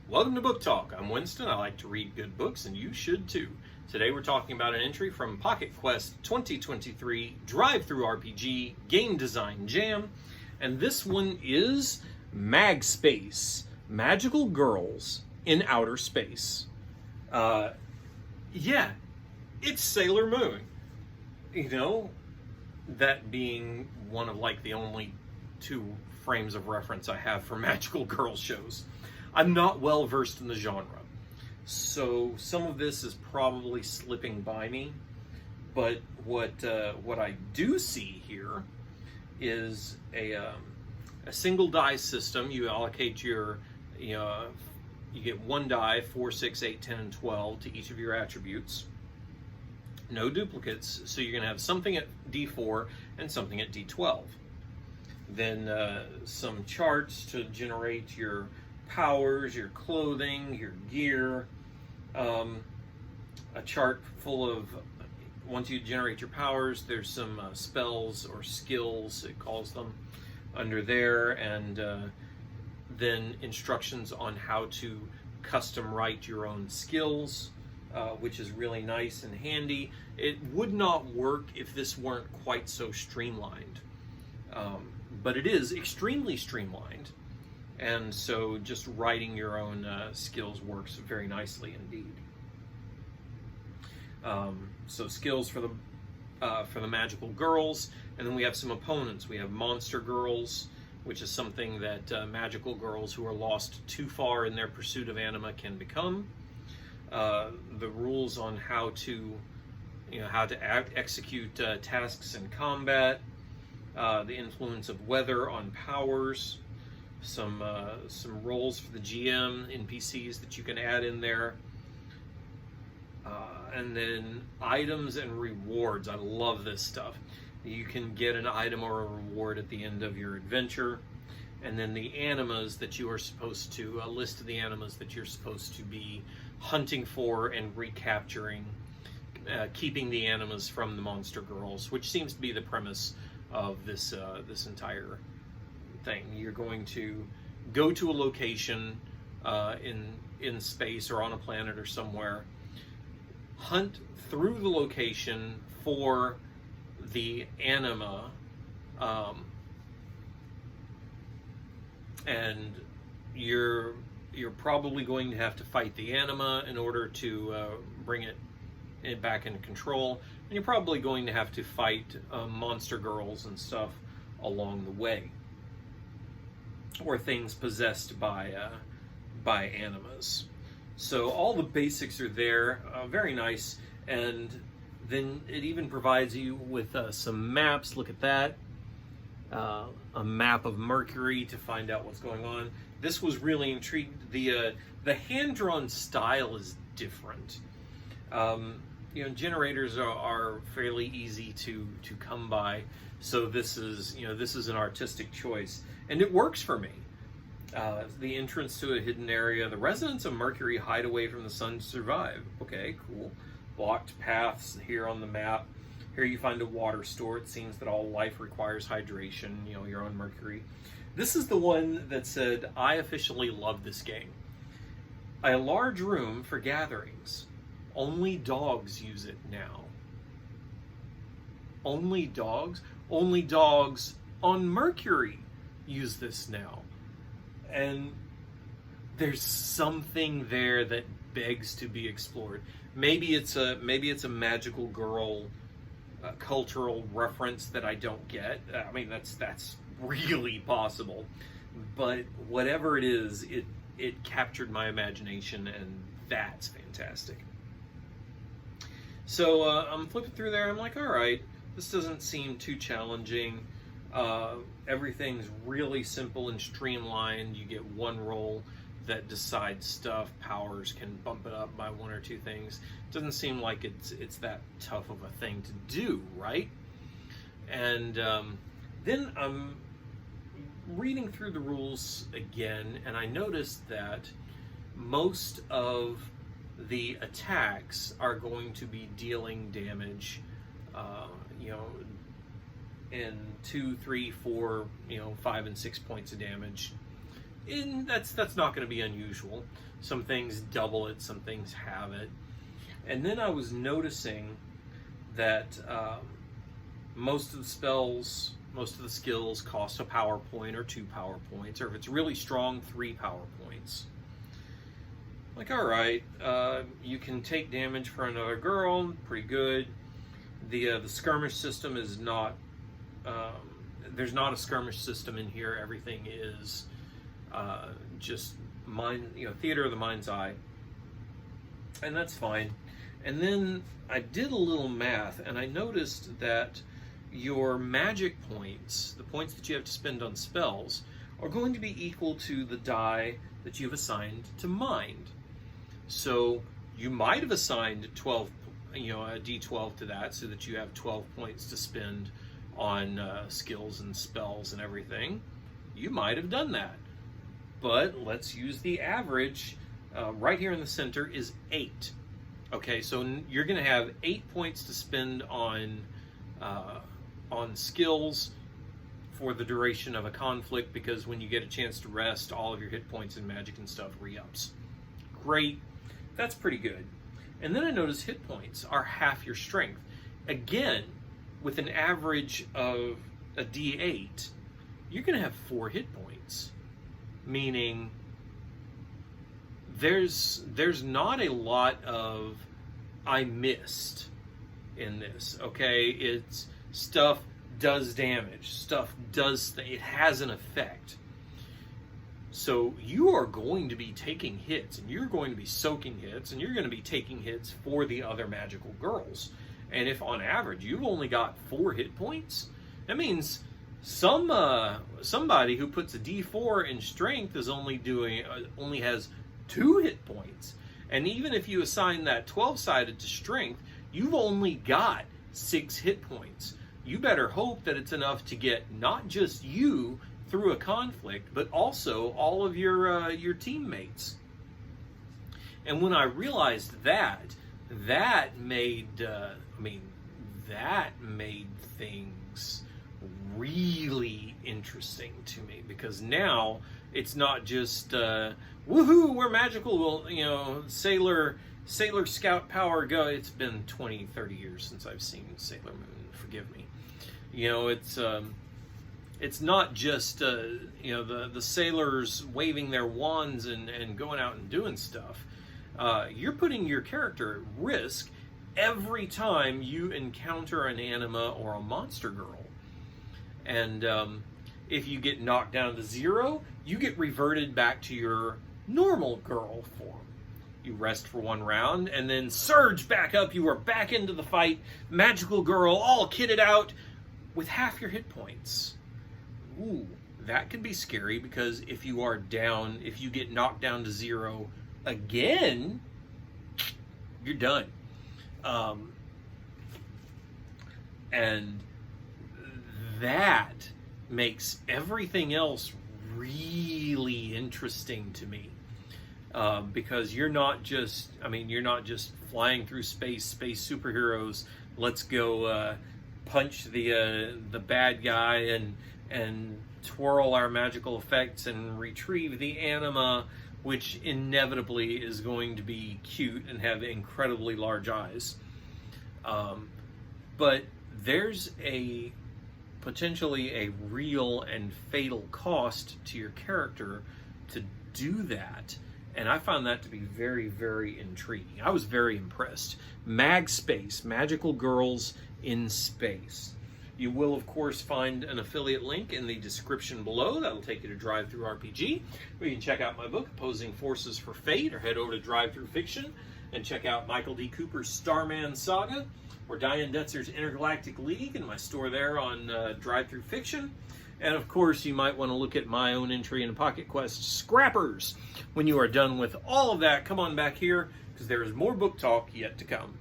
Welcome to Book Talk. I'm Winston. I like to read good books, and you should too. Today we're talking about an entry from Pocket Quest 2023 DriveThru RPG Game Design Jam, and this one is Mag Space, Magical Girls in Outer Space. Yeah, it's Sailor Moon. You know, that being one of like the only two frames of reference I have for magical girl shows. I'm not well versed in the genre, so some of this is probably slipping by me. But what I do see here is a single die system. You allocate your, you get one die, 4, 6, 8, 10, and 12 to each of your attributes. No duplicates, so you're going to have something at D4 and something at D12. Then some charts to generate your powers, your clothing, your gear. A chart full of, once you generate your powers, there's some spells or skills, it calls them, under there, and then instructions on how to custom write your own skills, which is really nice and handy. It would not work if this weren't quite so streamlined, but it is extremely streamlined. And so just writing your own skills works very nicely indeed. So skills for the magical girls, and then we have some opponents. We have monster girls, which is something that magical girls who are lost too far in their pursuit of anima can become. The rules on how to execute tasks in combat. The influence of weather on powers. Some roles for the GM, NPCs that you can add in there, and then items and rewards. I love this stuff. You can get an item or a reward at the end of your adventure, and then the animas that you are supposed to, a list of the animas that you're supposed to be hunting for and recapturing, keeping the animas from the monster girls, which seems to be the premise of this entire thing. You're going to go to a location in space or on a planet or somewhere, hunt through the location for the anima, and you're probably going to have to fight the anima in order to bring it back into control, and you're probably going to have to fight monster girls and stuff along the way, or things possessed by animas. So all the basics are there, very nice, and then it even provides you with some maps. Look at that, a map of Mercury to find out what's going on. This was really intriguing. The hand-drawn style is different. Generators are fairly easy to come by, so this is an artistic choice, and it works for me. The entrance to a hidden area. The residents of Mercury hide away from the sun to survive. Okay, cool. Blocked paths here on the map. Here you find a water store. It seems that all life requires hydration. You're on Mercury. This is the one that said, I officially love this game. A large room for gatherings. Only dogs use it now. Only dogs? Only dogs on Mercury use this now. And there's something there that begs to be explored. Maybe it's a magical girl cultural reference that I don't get. I mean, that's really possible. But whatever it is, it captured my imagination, and that's fantastic. So I'm flipping through there. I'm like, all right, this doesn't seem too challenging. Everything's really simple and streamlined. You get one roll that decides stuff. Powers can bump it up by one or two things. Doesn't seem like it's that tough of a thing to do, right? And then I'm reading through the rules again, and I noticed that most of the attacks are going to be dealing damage, in 2, 3, 4, 5, and 6 points of damage And that's not going to be unusual. Some things double it, some things have it. And then I was noticing that most of the spells, most of the skills cost a power point or 2 power points, or if it's really strong, 3 power points. Like, all right, you can take damage for another girl, pretty good. The skirmish system is not, there's not a skirmish system in here. Everything is just theater of the mind's eye, and that's fine. And then I did a little math, and I noticed that your magic points, the points that you have to spend on spells, are going to be equal to the die that you've assigned to mind. So you might have assigned 12, a D12 to that, so that you have 12 points to spend on skills and spells and everything. You might have done that. But let's use the average. Right here in the center is 8. Okay, so you're going to have 8 points to spend on skills for the duration of a conflict, because when you get a chance to rest, all of your hit points and magic and stuff re-ups. Great. That's pretty good. And then I notice hit points are half your strength. Again, with an average of a D8, you're going to have 4 hit points. Meaning there's not a lot of I missed in this, okay? It's stuff does damage, stuff does, it has an effect. So you are going to be taking hits, and you're going to be soaking hits, and you're going to be taking hits for the other magical girls. And if on average you've only got 4 hit points, that means somebody who puts a D4 in strength is only has 2 hit points. And even if you assign that 12-sided to strength, you've only got 6 hit points. You better hope that it's enough to get not just you through a conflict, but also all of your teammates. And when I realized that made things really interesting to me, because now it's not just woohoo, we're magical, well, Sailor Scout power go. It's been 20-30 years since I've seen Sailor Moon, forgive me. It's not just the sailors waving their wands and going out and doing stuff. You're putting your character at risk every time you encounter an anima or a monster girl. And if you get knocked down to 0, you get reverted back to your normal girl form. You rest for 1 round and then surge back up. You are back into the fight, magical girl, all kitted out with half your hit points. Ooh, that could be scary, because if you are down, if you get knocked down to 0 again, you're done. And that makes everything else really interesting to me, because you're not just flying through space superheroes. Let's go punch the bad guy and twirl our magical effects and retrieve the anima, which inevitably is going to be cute and have incredibly large eyes. But there's potentially a real and fatal cost to your character to do that. And I found that to be very, very intriguing. I was very impressed. Mag Space, Magical Girls in Space. You will, of course, find an affiliate link in the description below. That'll take you to DriveThru RPG, where you can check out my book, Opposing Forces for Fate, or head over to DriveThru Fiction and check out Michael D. Cooper's Starman Saga, or Diane Detzer's Intergalactic League, and my store there on DriveThru Fiction. And, of course, you might want to look at my own entry in Pocket Quest, Scrappers. When you are done with all of that, come on back here, because there is more book talk yet to come.